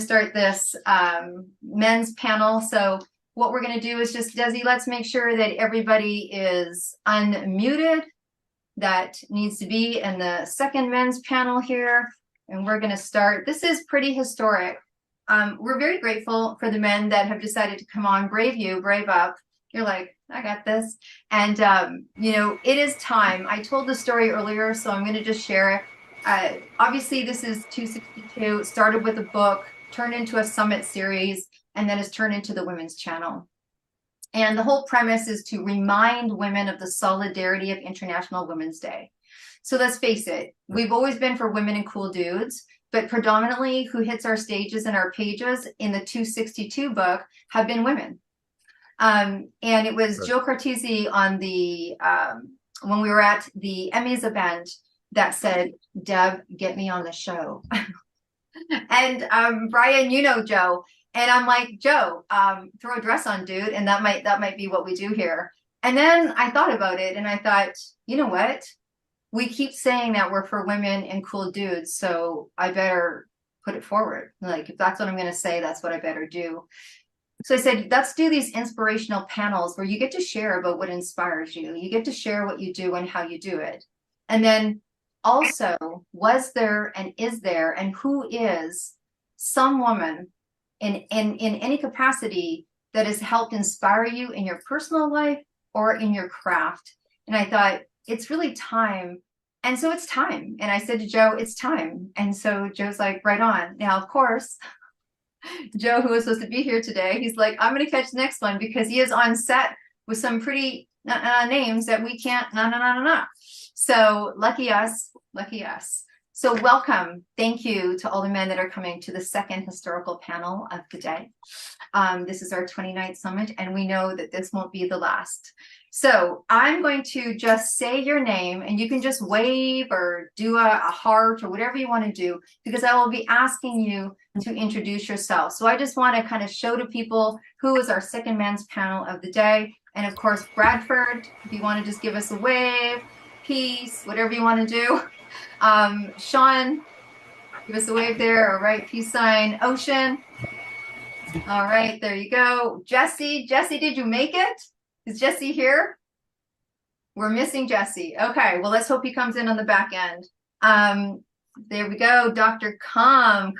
start this men's panel. So what we're going to do is just, Desi, let's make sure that everybody is unmuted. That needs to be in the second men's panel here. And we're going to start. This is pretty historic. We're very grateful for the men that have decided to come on. Brave you, brave up. You're like, I got this. And, you know, it is time. I told the story earlier, so I'm going to just share it. Obviously, this is 262. It started with a book, turned into a summit series, and then has turned into the women's channel. And the whole premise is to remind women of the solidarity of International Women's Day. So let's face it, we've always been for women and cool dudes, but predominantly who hits our stages and our pages in the 262 book have been women. And it was Jill Cartesi on the, when we were at the Emmys event that said, Deb, get me on the show. And Brian, you know Joe. And I'm like, Joe, throw a dress on, dude. And that might be what we do here. And then I thought about it and I thought, you know what? We keep saying that we're for women and cool dudes. So I better put it forward. Like, if that's what I'm going to say, that's what I better do. So I said, let's do these inspirational panels where you get to share about what inspires you. You get to share what you do and how you do it. And then also, was there and is there and who is some woman in any capacity that has helped inspire you in your personal life or in your craft? And I thought, it's really time. And so it's time. And I said to Joe, it's time. And so Joe's like, right on. Now, of course, Joe, who was supposed to be here today, he's like, I'm going to catch the next one because he is on set with some pretty names that we can't, So lucky us, lucky us. So welcome. Thank you to all the men that are coming to the second historical panel of the day. This is our 29th summit, and we know that this won't be the last. So I'm going to just say your name, and you can just wave or do a heart or whatever you want to do, because I will be asking you to introduce yourself. So I just want to kind of show to people who is our second men's panel of the day. And of course, Bradford, if you want to just give us a wave, peace, whatever you want to do. Sean, give us a wave there. All right, peace sign. Ocean. All right, there you go. Jesse, did you make it? Is Jesse here? We're missing Jesse. Okay, well, let's hope he comes in on the back end. There we go. Dr. Kran,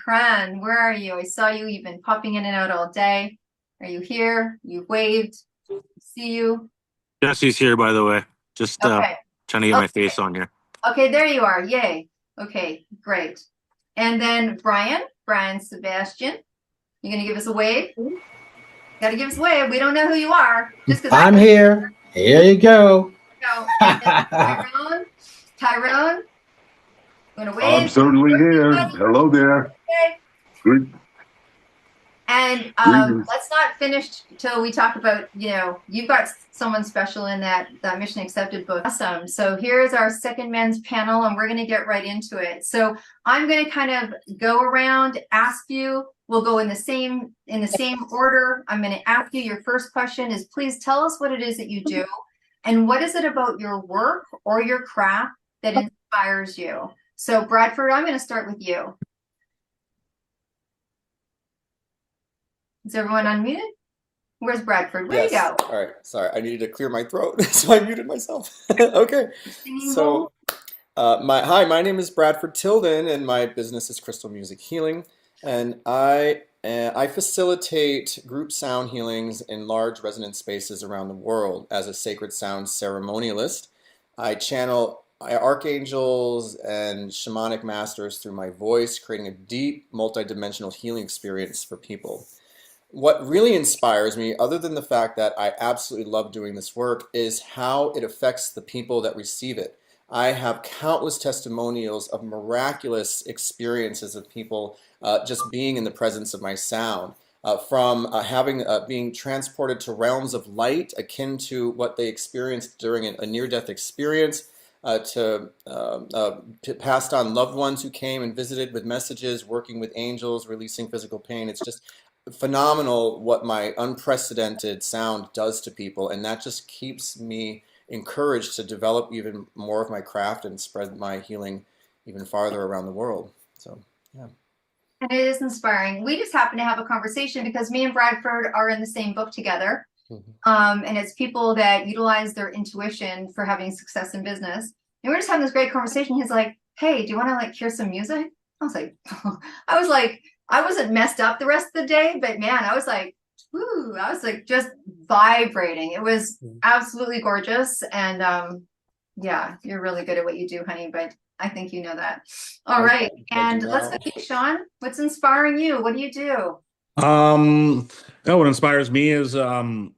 where are you? I saw you. You've been popping in and out all day. Are you here? You waved. See you. Jesse's here, by the way. Just okay. Trying to get my face on here. Okay, there you are. Yay. Okay, great. And then Brian Sebastian, you gonna give us a wave? Got to give us a wave. We don't know who you are. Just because I'm here. Here you go. Tyrone, gonna wave. I'm certainly here. Hello there. Okay. Good. And let's not finish till we talk about, you know, you've got someone special in that Mission Accepted book. Awesome. So here's our second men's panel, and we're going to get right into it. So I'm going to kind of go around, ask you. We'll go in the same order. I'm going to ask you. Your first question is, please tell us what it is that you do, and what is it about your work or your craft that inspires you. So Bradford, I'm going to start with you. Is everyone unmuted? Where's Bradford? Where you go? All right. Sorry, I needed to clear my throat, so I muted myself. Okay. So, my name is Bradford Tilden, and my business is Crystal Music Healing, and I facilitate group sound healings in large resonance spaces around the world as a sacred sound ceremonialist. I channel archangels and shamanic masters through my voice, creating a deep, multidimensional healing experience for people. What really inspires me, other than the fact that I absolutely love doing this work, is how it affects the people that receive it. I have countless testimonials of miraculous experiences of people just being in the presence of my sound, from being transported to realms of light akin to what they experienced during a near-death experience, to passed on loved ones who came and visited with messages, working with angels, releasing physical pain. It's just phenomenal what my unprecedented sound does to people, and that just keeps me encouraged to develop even more of my craft and spread my healing even farther around the world. So, yeah. And it is inspiring. We just happen to have a conversation because me and Bradford are in the same book together. Mhm. And it's people that utilize their intuition for having success in business. And we're just having this great conversation. He's like, "Hey, do you want to like hear some music?" I was like, I wasn't messed up the rest of the day, but man, I was like, woo, I was like just vibrating. It was absolutely gorgeous. And yeah, you're really good at what you do, honey, but I think you know that. All right. And let's go to Sean. What's inspiring you? What do you do? What inspires me is um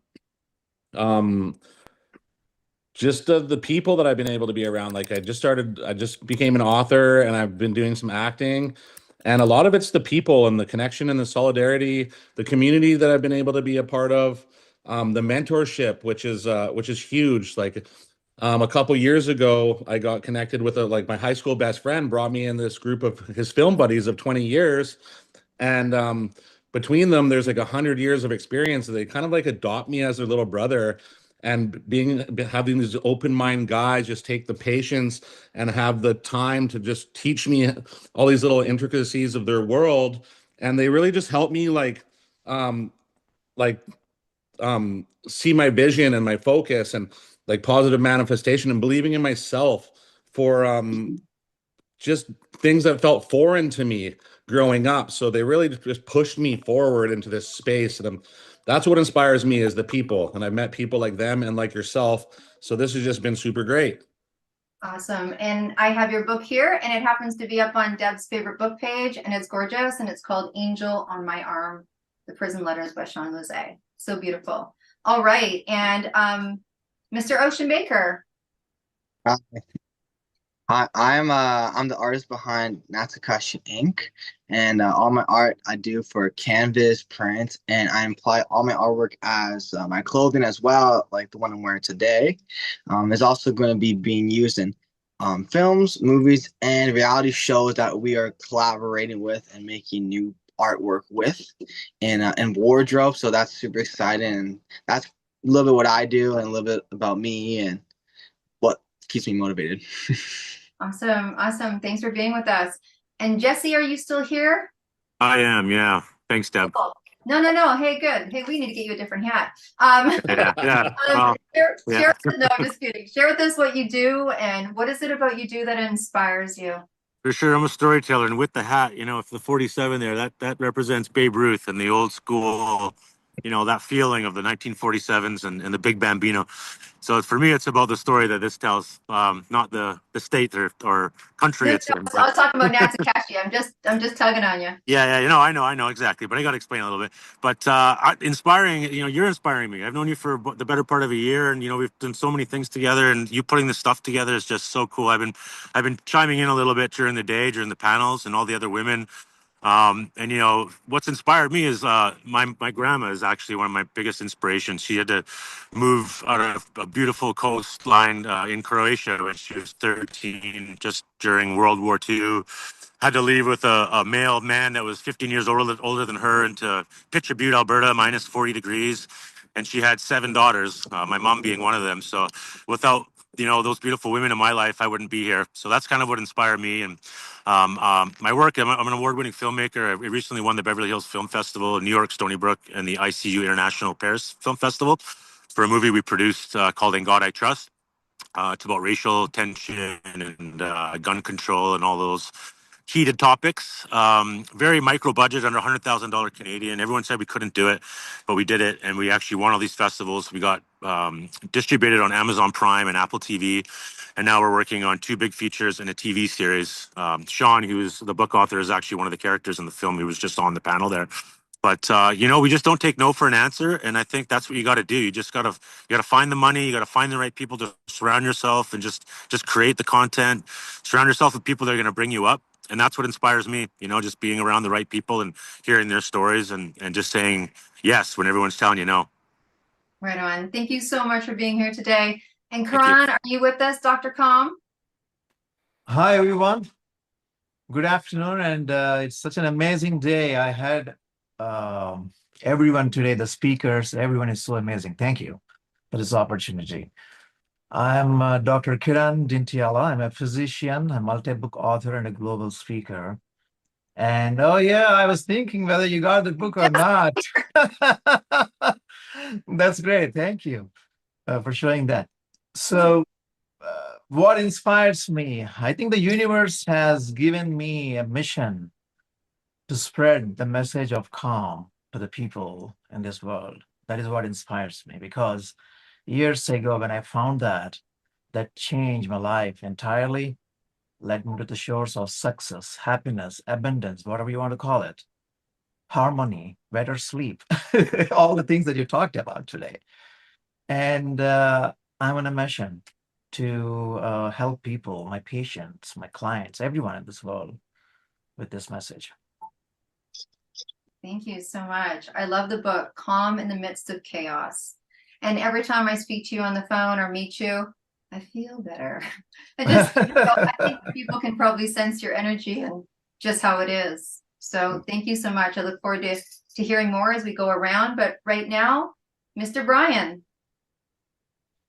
just the people that I've been able to be around. Like I just became an author and I've been doing some acting. And a lot of it's the people and the connection and the solidarity, the community that I've been able to be a part of, the mentorship, which is huge. Like a couple years ago, I got connected with like my high school best friend brought me in this group of his film buddies of 20 years. And between them, there's like 100 years of experience. They kind of like adopt me as their little brother. And having these open mind guys just take the patience and have the time to just teach me all these little intricacies of their world. And they really just help me um, like see my vision and my focus and like positive manifestation and believing in myself for just things that felt foreign to me growing up. So they really just pushed me forward into this space. And that's what inspires me is the people. And I've met people like them and like yourself. So this has just been super great. Awesome. And I have your book here, and it happens to be up on Deb's favorite book page, and it's gorgeous, and it's called Angel on My Arm, The Prison Letters by Sean Lozay. So beautiful. All right. And Mr. Ocean Baker. Hi, I'm the artist behind Natsukashi Inc. And all my art I do for canvas, print, and I imply all my artwork as my clothing as well, like the one I'm wearing today. Is also going to be being used in films, movies, and reality shows that we are collaborating with and making new artwork with in wardrobe. So that's super exciting, and that's a little bit what I do and a little bit about me and what keeps me motivated. Awesome. Awesome. Thanks for being with us. And Jesse, are you still here? I am, yeah. Thanks, Deb. Cool. No. Hey, good. Hey, we need to get you a different hat. Yeah. Well, yeah. No, I'm just kidding. Share with us what you do and what is it about you do that inspires you? For sure, I'm a storyteller, and with the hat, if the 47 there, that represents Babe Ruth and the old school, that feeling of the 1947s and the Big Bambino. So for me, it's about the story that this tells, not the state or country it's in. I was talking about Natsukashi. I'm just tugging on you. Yeah, I know exactly, but I got to explain a little bit. But inspiring, you're inspiring me. I've known you for the better part of a year, and we've done so many things together. And you putting this stuff together is just so cool. I've been chiming in a little bit during the day, during the panels, and all the other women. And what's inspired me is my grandma is actually one of my biggest inspirations. She had to move out of a beautiful coastline in Croatia when she was 13, just during World War II. Had to leave with a male man that was 15 years older than her into Pitcher Butte, Alberta, minus 40 degrees. And she had 7 daughters, my mom being one of them. So without those beautiful women in my life, I wouldn't be here. So that's kind of what inspired me. And my work, I'm an award-winning filmmaker. I recently won the Beverly Hills Film Festival in New York, Stony Brook, and the ICU International Paris Film Festival for a movie we produced called In God I Trust. It's about racial tension and gun control and all those heated topics. Very micro budget, under $100,000 Canadian. Everyone said we couldn't do it, but we did it, and we actually won all these festivals. We got distributed on Amazon Prime and Apple TV, and now we're working on 2 big features and a TV series. Sean, who's the book author, is actually one of the characters in the film. He was just on the panel there. But we just don't take no for an answer, and I think that's what you got to do. You got to find the money, you got to find the right people to surround yourself, and just create the content. Surround yourself with people that are going to bring you up, and that's what inspires me. Just being around the right people and hearing their stories, and just saying yes when everyone's telling you no. Right on. Thank you so much for being here today. And Thank you. Karan, are you with us, Dr. Calm? Hi, everyone. Good afternoon. And it's such an amazing day. I had everyone today, the speakers, everyone is so amazing. Thank you for this opportunity. I'm Dr. Kiran Dintiala. I'm a physician, a multi-book author, and a global speaker. And oh yeah, I was thinking whether you got the book or not. That's great. Thank you for showing that. So, what inspires me? I think the universe has given me a mission to spread the message of calm to the people in this world. That is what inspires me because years ago, when I found that changed my life entirely, led me to the shores of success, happiness, abundance, whatever you want to call it, harmony, better sleep, all the things that you talked about today. And I'm on a mission to help people, my patients, my clients, everyone in this world with this message. Thank you so much. I love the book, Calm in the Midst of Chaos. And every time I speak to you on the phone or meet you, I feel better. I think people can probably sense your energy and just how it is. So thank you so much. I look forward to hearing more as we go around. But right now, Mr. Brian.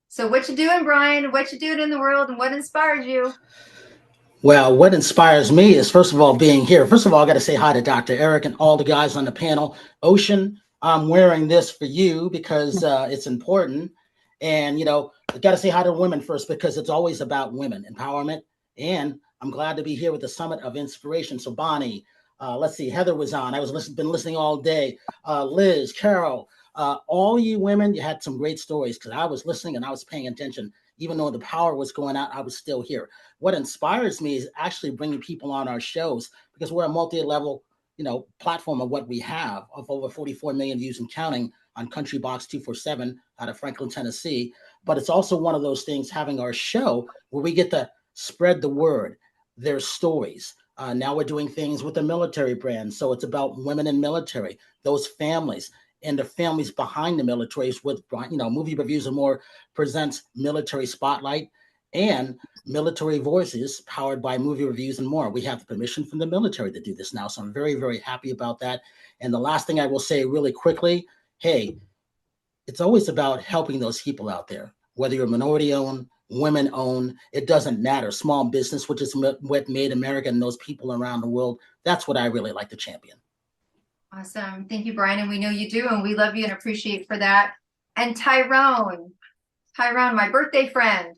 So what you doing, Brian? What you doing in the world and what inspires you? Well, what inspires me is, first of all, being here. First of all, I got to say hi to Dr. Eric and all the guys on the panel. Ocean, I'm wearing this for you because it's important. And, I got to say hi to women first because it's always about women empowerment. And I'm glad to be here with the Summit of Inspiration. So, Bonnie, let's see, Heather was on. Been listening all day. Liz, Carol, all you women, you had some great stories because I was listening and I was paying attention. Even though the power was going out, I was still here. What inspires me is actually bringing people on our shows because we're a multi-level, platform of what we have of over 44 million views and counting on Country Box 247 out of Franklin, Tennessee. But it's also one of those things having our show where we get to spread the word, their stories. Now we're doing things with the military brand. So it's about women in military, those families and the families behind the militaries with, Movie Reviews and More presents Military Spotlight and Military Voices powered by Movie Reviews and More. We have the permission from the military to do this now. So I'm very, very happy about that. And the last thing I will say really quickly, hey, it's always about helping those people out there, whether you're minority owned, women owned, it doesn't matter. Small business, which is what made America and those people around the world. That's what I really like to champion. Awesome. Thank you, Brian. And we know you do, and we love you and appreciate for that. And Tyrone, my birthday friend.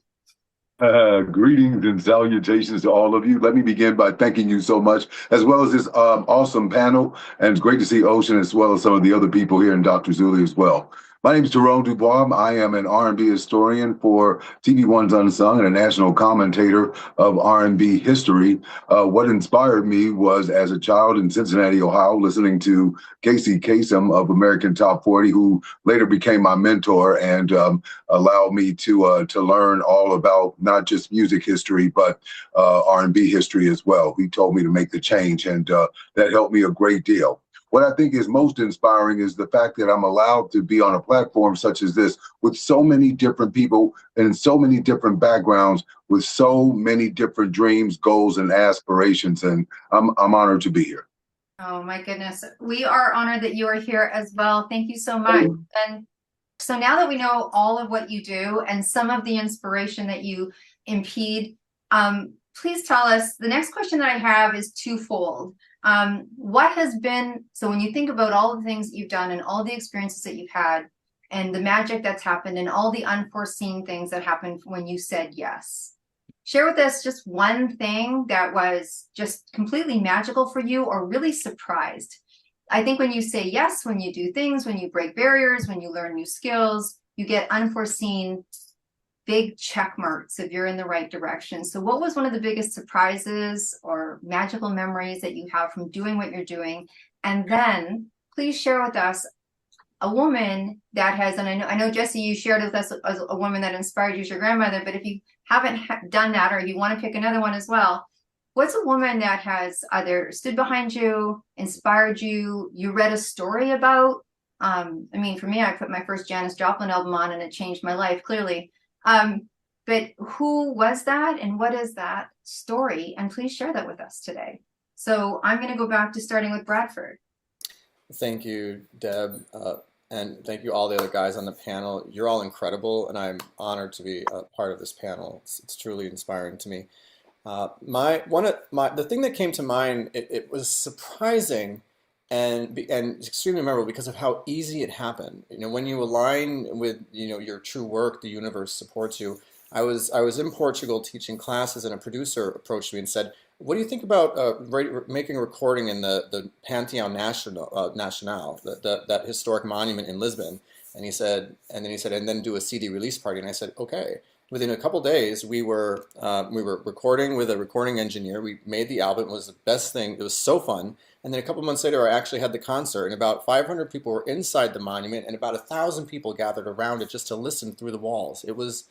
Greetings and salutations to all of you. Let me begin by thanking you so much, as well as this awesome panel. And it's great to see Ocean as well as some of the other people here and Dr. Zuli as well. My name is Tyrone Dubois. I am an R&B historian for TV One's Unsung and a national commentator of R&B history. What inspired me was as a child in Cincinnati, Ohio, listening to Casey Kasem of American Top 40, who later became my mentor and allowed me to learn all about not just music history, but R&B history as well. He told me to make the change, and that helped me a great deal. What I think is most inspiring is the fact that I'm allowed to be on a platform such as this with so many different people and so many different backgrounds with so many different dreams, goals, and aspirations. And I'm honored to be here. Oh my goodness. We are honored that you are here as well. Thank you so much. And so now that we know all of what you do and some of the inspiration that you impede, please tell us, the next question that I have is twofold. What has been, so when you think about all the things that you've done and all the experiences that you've had and the magic that's happened and all the unforeseen things that happened when you said yes, share with us just one thing that was just completely magical for you or really surprised. I think when you say yes, when you do things, when you break barriers, when you learn new skills, you get unforeseen big check marks if you're in the right direction. So what was one of the biggest surprises or magical memories that you have from doing what you're doing? And then please share with us a woman that has, and I know Jesse, you shared with us as a woman that inspired you as your grandmother, but if you haven't done that, or if you want to pick another one as well, what's a woman that has either stood behind you, inspired you, you read a story about? I mean, for me, I put my first Janis Joplin album on and it changed my life, clearly. But who was that and what is that story? And please share that with us today. So I'm going to go back to starting with Bradford. Thank you, Deb. And thank you all the other guys on the panel. You're all incredible, and I'm honored to be a part of this panel. It's truly inspiring to me. The thing that came to mind, it was surprising and extremely memorable because of how easy it happened. You know, when you align with, you know, your true work, the universe supports you. I was in Portugal teaching classes, and a producer approached me and said, "What do you think about making a recording in the Panteão Nacional, that historic monument in Lisbon?" And he said, and then do a CD release party. And I said, okay. Within a couple days, we were recording with a recording engineer. We made the album. It was the best thing. It was so fun. And then a couple months later, I actually had the concert, and about 500 people were inside the monument, and about 1,000 people gathered around it just to listen through the walls. It was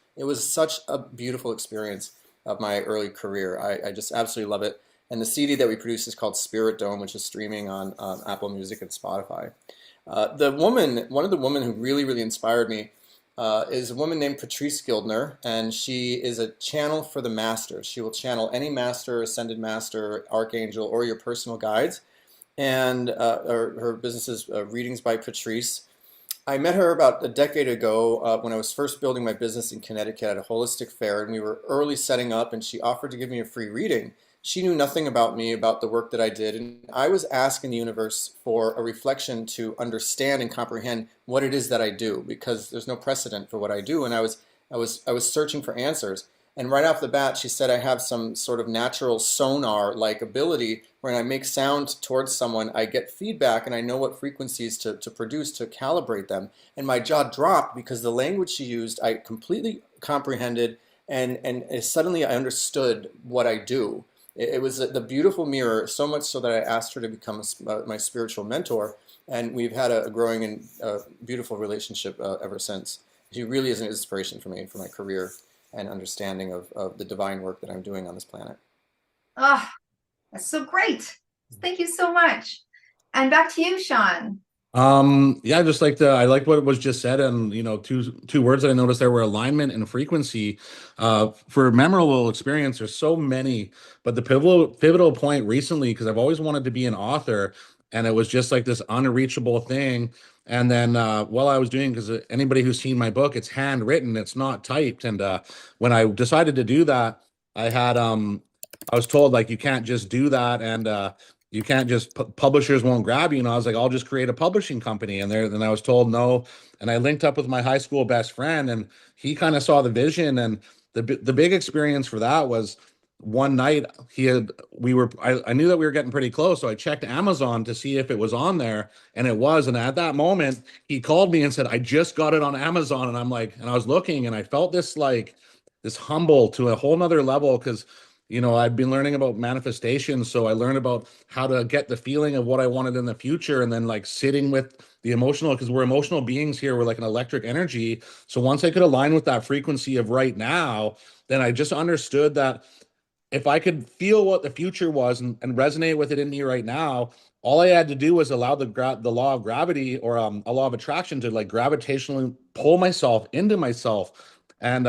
such a beautiful experience of my early career. I just absolutely love it. And the CD that we produced is called Spirit Dome, which is streaming on Apple Music and Spotify. One of the women who really, really inspired me is a woman named Patrice Gildner, and she is a channel for the masters. She will channel any master, ascended master, archangel, or your personal guides. And her business is Readings by Patrice. I met her about a decade ago when I was first building my business in Connecticut at a holistic fair, and we were early setting up, and she offered to give me a free reading. She knew nothing about me, about the work that I did, and I was asking the universe for a reflection to understand and comprehend what it is that I do, because there's no precedent for what I do, and I was searching for answers. And right off the bat, she said I have some sort of natural sonar-like ability when I make sound towards someone, I get feedback and I know what frequencies to produce to calibrate them. And my jaw dropped because the language she used, I completely comprehended, and suddenly I understood what I do. It was the beautiful mirror, so much so that I asked her to become my spiritual mentor, and we've had a growing and beautiful relationship ever since. She really is an inspiration for me, for my career and understanding of the divine work that I'm doing on this planet. Oh, that's so great. Thank you so much. And back to you, Sean. Yeah, I like what was just said, and you know, two words that I noticed there were alignment and frequency. For memorable experience, there's so many, but the pivotal point recently, because I've always wanted to be an author, and it was just like this unreachable thing. And then while I was doing, because anybody who's seen my book, it's handwritten, it's not typed. And when I decided to do that, I was told like you can't just do that, and you can't just publishers won't grab you. And I was like, I'll just create a publishing company. And then I was told no. And I linked up with my high school best friend, and he kind of saw the vision. And the big experience for that was one night I knew that we were getting pretty close, so I checked Amazon to see if it was on there, and it was. And at that moment, he called me and said, "I just got it on Amazon." And I'm like, and I was looking, and I felt this humble to a whole nother level, because you know, I've been learning about manifestation, so I learned about how to get the feeling of what I wanted in the future, and then like sitting with the emotional, because we're emotional beings here, we're like an electric energy. So once I could align with that frequency of right now, then I just understood that if I could feel what the future was and resonate with it in me right now, all I had to do was allow the law of gravity, or a law of attraction, to like gravitationally pull myself into myself. And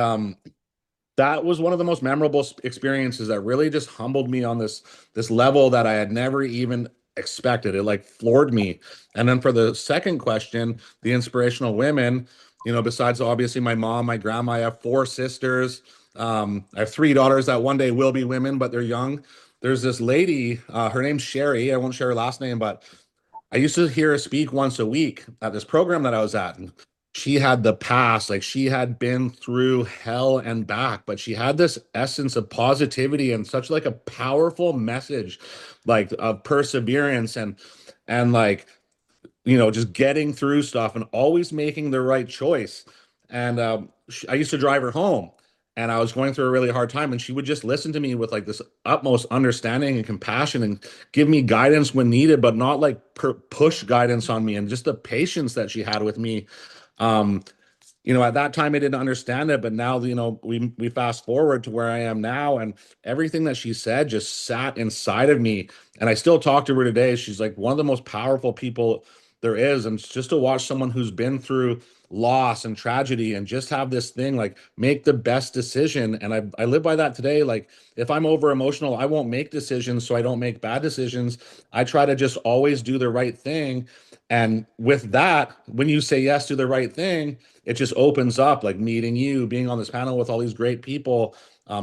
that was one of the most memorable experiences that really just humbled me on this level that I had never even expected. It like floored me. And then for the second question, the inspirational women, you know, besides obviously my mom, my grandma, I have 4 sisters. I have 3 daughters that one day will be women, but they're young. There's this lady, her name's Sherry. I won't share her last name, but I used to hear her speak once a week at this program that I was at. And she had the past, like she had been through hell and back, but she had this essence of positivity and such like a powerful message, like of perseverance and like, you know, just getting through stuff and always making the right choice. And I used to drive her home, and I was going through a really hard time, and she would just listen to me with like this utmost understanding and compassion, and give me guidance when needed, but not like push guidance on me, and just the patience that she had with me. You know, at that time I didn't understand it, but now, you know, we fast forward to where I am now, and everything that she said just sat inside of me. And I still talk to her today. She's like one of the most powerful people there is. And just to watch someone who's been through loss and tragedy and just have this thing, like make the best decision. And I live by that today. Like if I'm over emotional, I won't make decisions, so I don't make bad decisions. I try to just always do the right thing. And with that, when you say yes to the right thing, it just opens up, like meeting you, being on this panel with all these great people.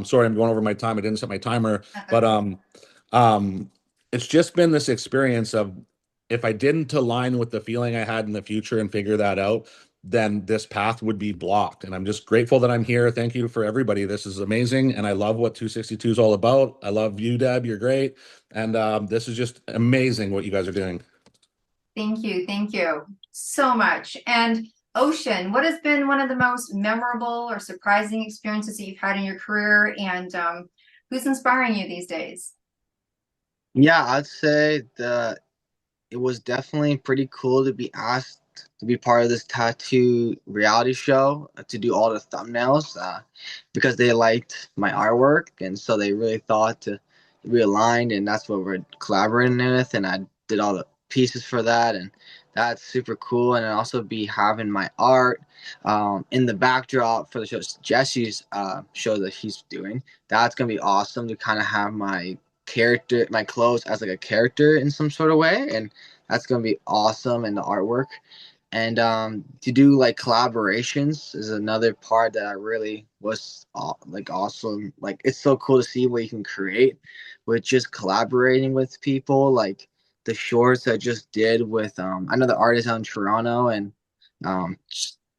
Sorry, I'm going over my time. I didn't set my timer, but um, it's just been this experience of if I didn't align with the feeling I had in the future and figure that out, then this path would be blocked. And I'm just grateful that I'm here. Thank you for everybody. This is amazing. And I love what 262 is all about. I love you, Deb. You're great. And this is just amazing what you guys are doing. Thank you so much. And Ocean, what has been one of the most memorable or surprising experiences that you've had in your career, and who's inspiring you these days? Yeah, I'd say it was definitely pretty cool to be asked to be part of this tattoo reality show to do all the thumbnails because they liked my artwork, and so they really thought to realign, and that's what we're collaborating with. And I did all the pieces for that, and that's super cool. And also be having my art in the backdrop for the show, Jesse's show that he's doing. That's gonna be awesome to kind of have my clothes as like a character in some sort of way, and that's gonna be awesome. And the artwork, and to do like collaborations is another part that I really was like awesome. Like it's so cool to see what you can create with just collaborating with people. Like the shorts I just did with another artist out in Toronto, and the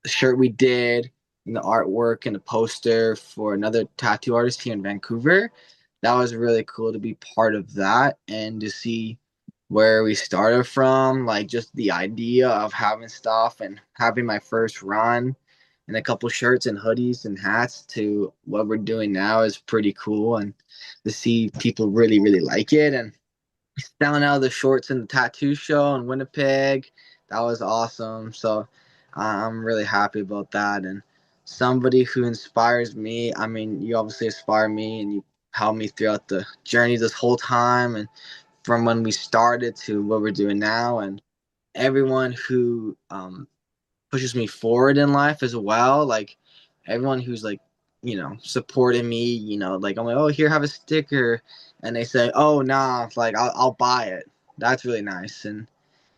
shirt we did, and the artwork and the poster for another tattoo artist here in Vancouver. That was really cool to be part of that and to see where we started from, like just the idea of having stuff and having my first run and a couple shirts and hoodies and hats to what we're doing now is pretty cool. And to see people really, really like it. And selling out the shorts in the tattoo show in Winnipeg, that was awesome. So I'm really happy about that. And somebody who inspires me, I mean, you obviously inspire me and you helped me throughout the journey this whole time. And from when we started to what we're doing now, and everyone who pushes me forward in life as well, like everyone who's like supporting me, like I'm like, oh, here, have a sticker, and they say, oh, nah, like I'll buy it. That's really nice, and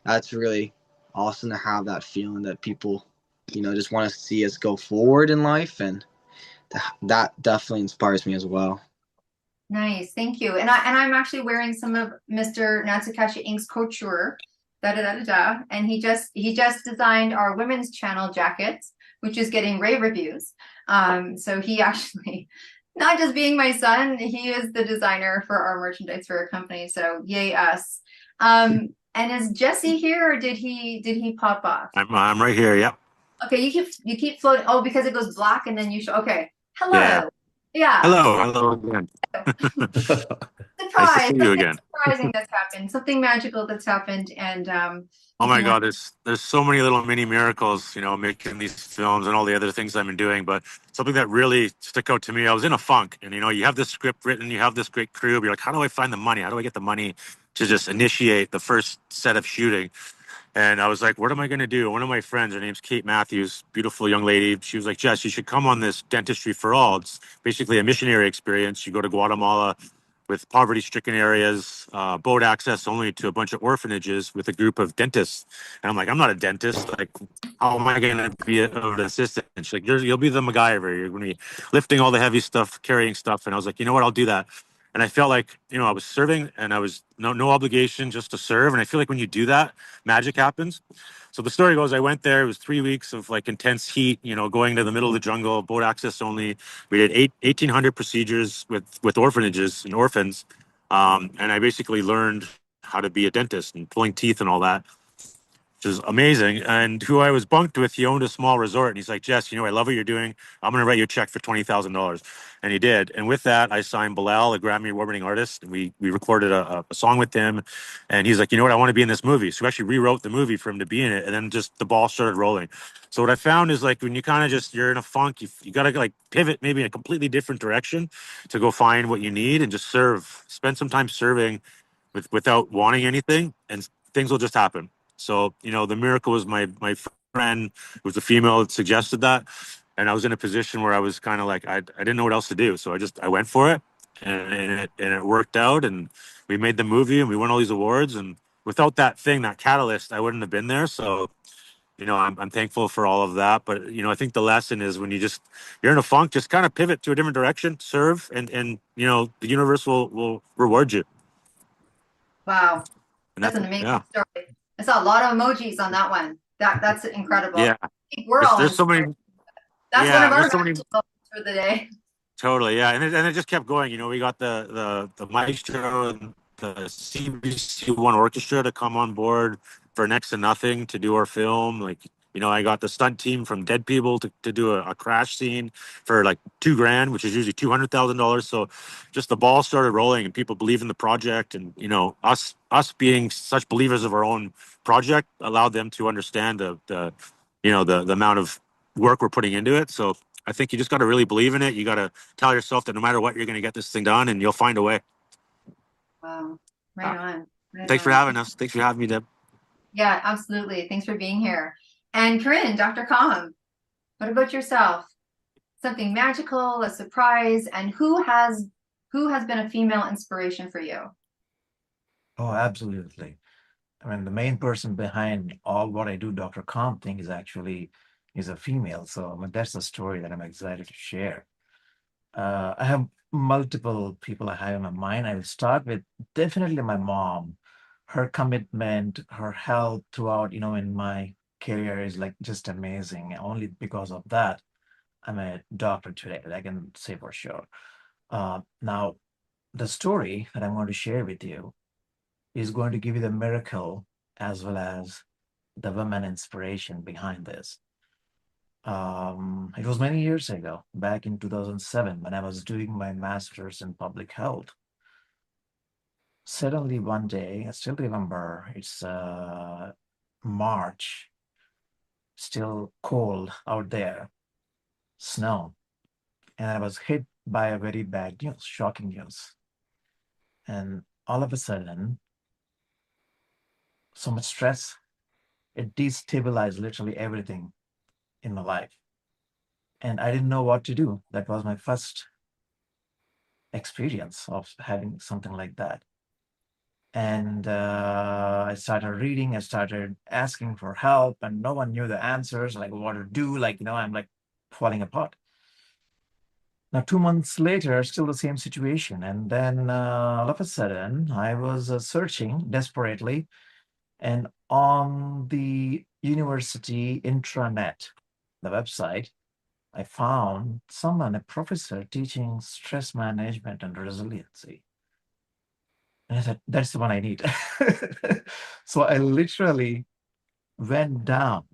that's really awesome to have that feeling that people just want to see us go forward in life, and that definitely inspires me as well. Nice, thank you. And I'm actually wearing some of Mr. Natsukashi Inc.'s couture, and he just designed our women's channel jackets, which is getting rave reviews. So he actually, not just being my son, he is the designer for our merchandise for our company. So yay us. And is Jesse here, or did he pop off? I'm right here. Yep. Okay, you keep floating. Oh, because it goes black and then you show. Okay, hello. Yeah. Hello again. Surprise! Nice to see you again. Surprising that's happened. Something magical that's happened, and oh my God, there's so many little mini miracles, making these films and all the other things I've been doing. But something that really stuck out to me, I was in a funk, and you have this script written, you have this great crew, but you're like, how do I find the money? How do I get the money to just initiate the first set of shooting? And I was like, what am I going to do? One of my friends, her name's Kate Matthews, beautiful young lady. She was like, Jess, you should come on this Dentistry for All. It's basically a missionary experience. You go to Guatemala with poverty-stricken areas, boat access only to a bunch of orphanages with a group of dentists. And I'm like, I'm not a dentist. Like, how am I going to be an assistant? And she's like, you'll be the MacGyver. You're going to be lifting all the heavy stuff, carrying stuff. And I was like, you know what? I'll do that. And I felt like, I was serving, and I was no obligation, just to serve. And I feel like when you do that, magic happens. So the story goes, I went there. It was 3 weeks of like intense heat, going to the middle of the jungle, boat access only. We did 1,800 procedures with orphanages and orphans. And I basically learned how to be a dentist and pulling teeth and all that, which is amazing. And who I was bunked with, he owned a small resort, and he's like, Jess, I love what you're doing. I'm going to write you a check for $20,000. And he did. And with that, I signed Bilal, a Grammy award-winning artist. And we recorded a song with him. And he's like, you know what? I want to be in this movie. So we actually rewrote the movie for him to be in it. And then just the ball started rolling. So what I found is, like, when you kind of you're in a funk, you got to like pivot maybe in a completely different direction to go find what you need and just spend some time serving without wanting anything, and things will just happen. So, the miracle was my friend, who was a female, that suggested that. And I was in a position where I was kind of like, I didn't know what else to do. So I went for it, and it worked out, and we made the movie, and we won all these awards. And without that catalyst, I wouldn't have been there. So I'm thankful for all of that. But I think the lesson is when you're in a funk, just kind of pivot to a different direction, serve, and the universe will reward you. Wow, And that's that's an amazing yeah, story. I saw a lot of emojis on that one. That's incredible. yeah. I think we're all There's so many. inspired. That's one Yeah, of our there's so many. messages for the day. Totally, yeah, and it just kept going. We got the maestro and the CBC One Orchestra to come on board for next to nothing to do our film. Like, I got the stunt team from Dead People to do a crash scene for like $2,000, which is usually $200,000. So, just the ball started rolling, and people believe in the project, and us being such believers of our own project allowed them to understand the amount of work we're putting into it. So I think you just got to really believe in it. You got to tell yourself that no matter what, you're going to get this thing done, and you'll find a way. Wow, right on. Thanks for having us. Thanks for having me, Deb. Yeah, absolutely. Thanks for being here. And Corinne, Dr. Com, what about yourself? Something magical, a surprise, and who has been a female inspiration for you? Oh, absolutely. I mean, the main person behind all what I do, Dr. Com thing, is a female. So I mean, that's the story that I'm excited to share. I have multiple people I have in my mind. I will start with definitely my mom. Her commitment, her help throughout, in my career is like just amazing. Only because of that, I'm a doctor today. I can say for sure. Now, the story that I'm going to share with you is going to give you the miracle as well as the woman inspiration behind this. It was many years ago, back in 2007, when I was doing my master's in public health. Suddenly one day, I still remember, it's March, still cold out there, snow, and I was hit by a very bad news, shocking news. And all of a sudden, so much stress, it destabilized literally everything in my life. And I didn't know what to do. That was my first experience of having something like that. And I started reading, I started asking for help, and no one knew the answers, like what to do. I'm like falling apart. Now, 2 months later, still the same situation. And then all of a sudden, I was searching desperately. And on the university intranet, the website, I found a professor teaching stress management and resiliency. And I said, that's the one I need. So I literally went down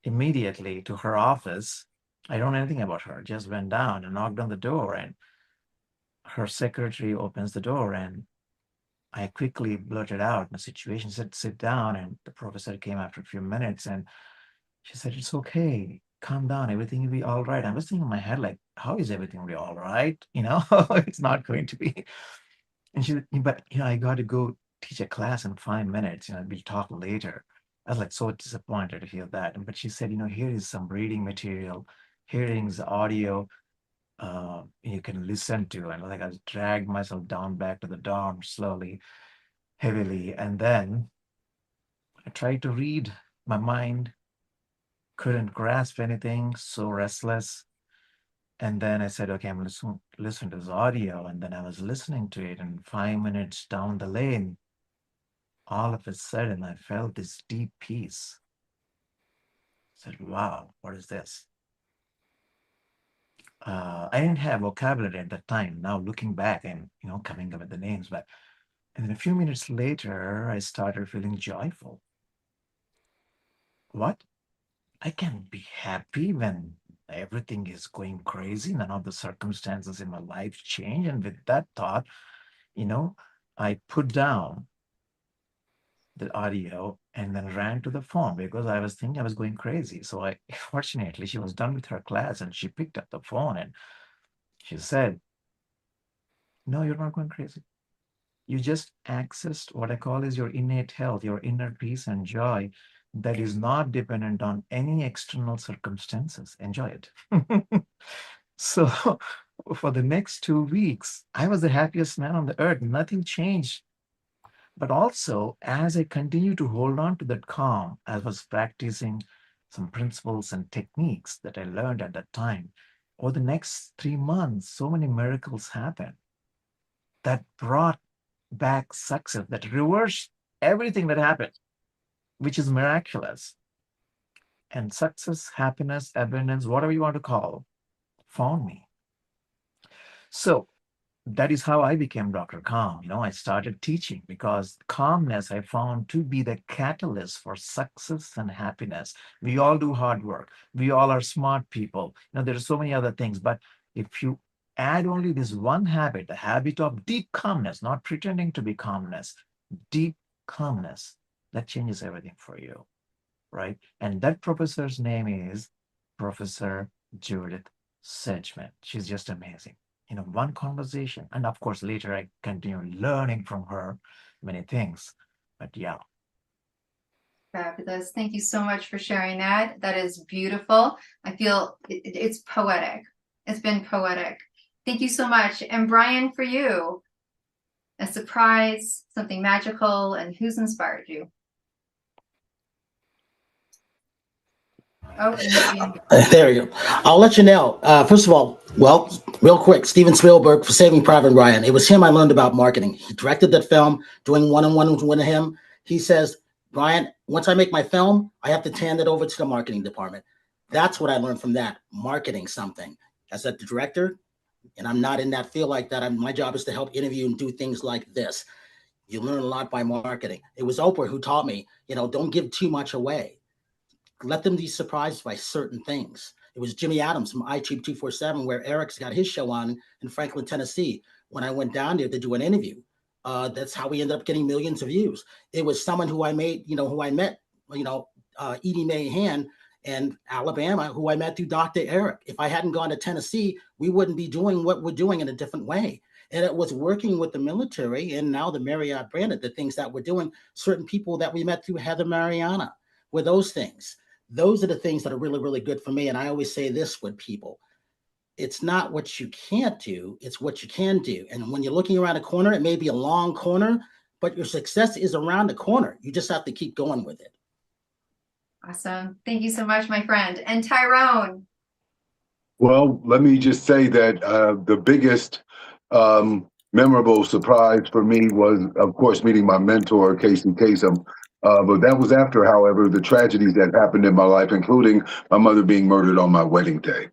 immediately to her office. I don't know anything about her, just went down and knocked on the door, and her secretary opens the door, and I quickly blurted out my situation, said, sit down. And the professor came after a few minutes, and she said, it's okay, calm down, everything will be all right. I was thinking in my head, like, how is everything will be all right? It's not going to be. And she said, but I got to go teach a class in 5 minutes. We'll talk later. I was like so disappointed to hear that. But she said, here is some reading material, hearings, audio, you can listen to. And I dragged myself down back to the dorm slowly, heavily. And then I tried to read. My mind couldn't grasp anything, so restless. And then I said, okay, I'm listen to this audio. And then I was listening to it, and 5 minutes down the lane, all of a sudden I felt this deep peace. I said, wow, what is this? I didn't have vocabulary at that time. Now looking back and coming up with the names, and then a few minutes later, I started feeling joyful. What? I can be happy when everything is going crazy, none of the circumstances in my life change. And with that thought, I put down the audio and then ran to the phone because I was thinking I was going crazy. So fortunately, she was done with her class and she picked up the phone and she said, no, you're not going crazy. You just accessed what I call is your innate health, your inner peace and joy that is not dependent on any external circumstances. Enjoy it. So for the next 2 weeks, I was the happiest man on the earth. Nothing changed. But also, as I continue to hold on to that calm, I was practicing some principles and techniques that I learned at that time. Over the next 3 months, so many miracles happened that brought back success, that reversed everything that happened, which is miraculous. And success, happiness, abundance, whatever you want to call, found me. So that is how I became Dr. Calm. I started teaching because calmness I found to be the catalyst for success and happiness. We all do hard work. We all are smart people. There are so many other things, but if you add only this one habit, the habit of deep calmness, not pretending to be calmness, deep calmness, that changes everything for you, right? And that professor's name is Professor Judith Sedgman. She's just amazing. One conversation, and of course later I continue learning from her many things. But yeah. Fabulous. Thank you so much for sharing that. That is beautiful. I feel it's poetic. It's been poetic. Thank you so much. And Brian, for you, a surprise, something magical, and who's inspired you? Oh, there you go. I'll let you know. First of all, well, real quick, Steven Spielberg for Saving Private Ryan. It was him I learned about marketing. He directed that film, doing one-on-one with him. He says, Brian, once I make my film, I have to hand it over to the marketing department. That's what I learned from that, marketing something. As a director, and I'm not in that field like that. My job is to help interview and do things like this. You learn a lot by marketing. It was Oprah who taught me, don't give too much away. Let them be surprised by certain things. It was Jimmy Adams from iTube 247, where Eric's got his show on in Franklin, Tennessee. When I went down there to do an interview, that's how we ended up getting millions of views. It was someone who I met, Edie Mae Han in Alabama, who I met through Dr. Eric. If I hadn't gone to Tennessee, we wouldn't be doing what we're doing in a different way. And it was working with the military and now the Marriott branded, the things that we're doing, certain people that we met through Heather Mariana, were those things. Those are the things that are really, really good for me. And I always say this with people. It's not what you can't do, it's what you can do. And when you're looking around a corner, it may be a long corner, but your success is around the corner. You just have to keep going with it. Awesome. Thank you so much, my friend. And Tyrone. Well, let me just say that the biggest memorable surprise for me was, of course, meeting my mentor, Casey Kasem. But that was after, however, the tragedies that happened in my life, including my mother being murdered on my wedding day.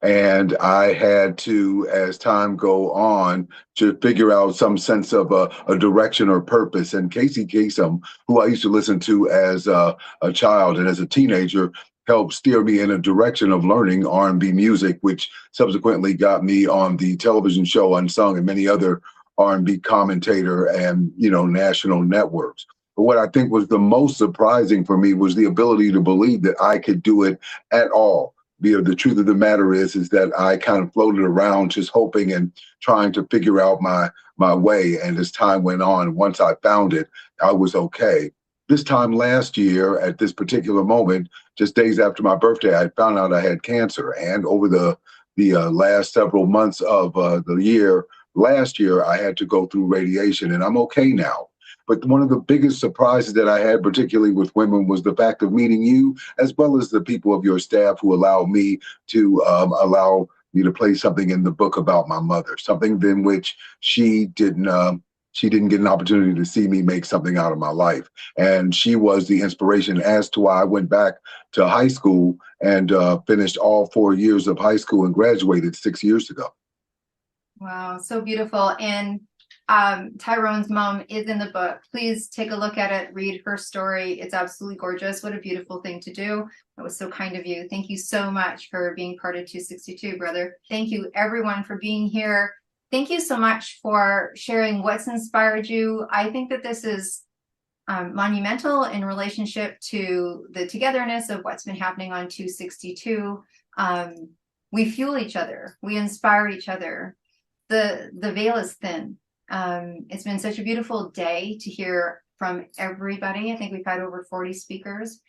And I had to, as time go on, to figure out some sense of a direction or purpose. And Casey Kasem, who I used to listen to as a child and as a teenager, helped steer me in a direction of learning R&B music, which subsequently got me on the television show Unsung and many other R&B commentator and, national networks. But what I think was the most surprising for me was the ability to believe that I could do it at all. The truth of the matter is that I kind of floated around just hoping and trying to figure out my way. And as time went on, once I found it, I was okay. This time last year, at this particular moment, just days after my birthday, I found out I had cancer. And over the last several months of the year, last year, I had to go through radiation, and I'm okay now. But one of the biggest surprises that I had, particularly with women, was the fact of meeting you, as well as the people of your staff who allowed me to play something in the book about my mother, something in which she didn't get an opportunity to see me make something out of my life. And she was the inspiration as to why I went back to high school and finished all 4 years of high school and graduated 6 years ago. Wow, so beautiful. And Tyrone's mom is in the book. Please take a look at it, read her story. It's absolutely gorgeous. What a beautiful thing to do. That was so kind of you. Thank you so much for being part of 262, brother. Thank you everyone for being here. Thank you so much for sharing what's inspired you. I think that this is monumental in relationship to the togetherness of what's been happening on 262. We fuel each other. We inspire each other. The veil is thin. It's been such a beautiful day to hear from everybody. I think we've had over 40 speakers.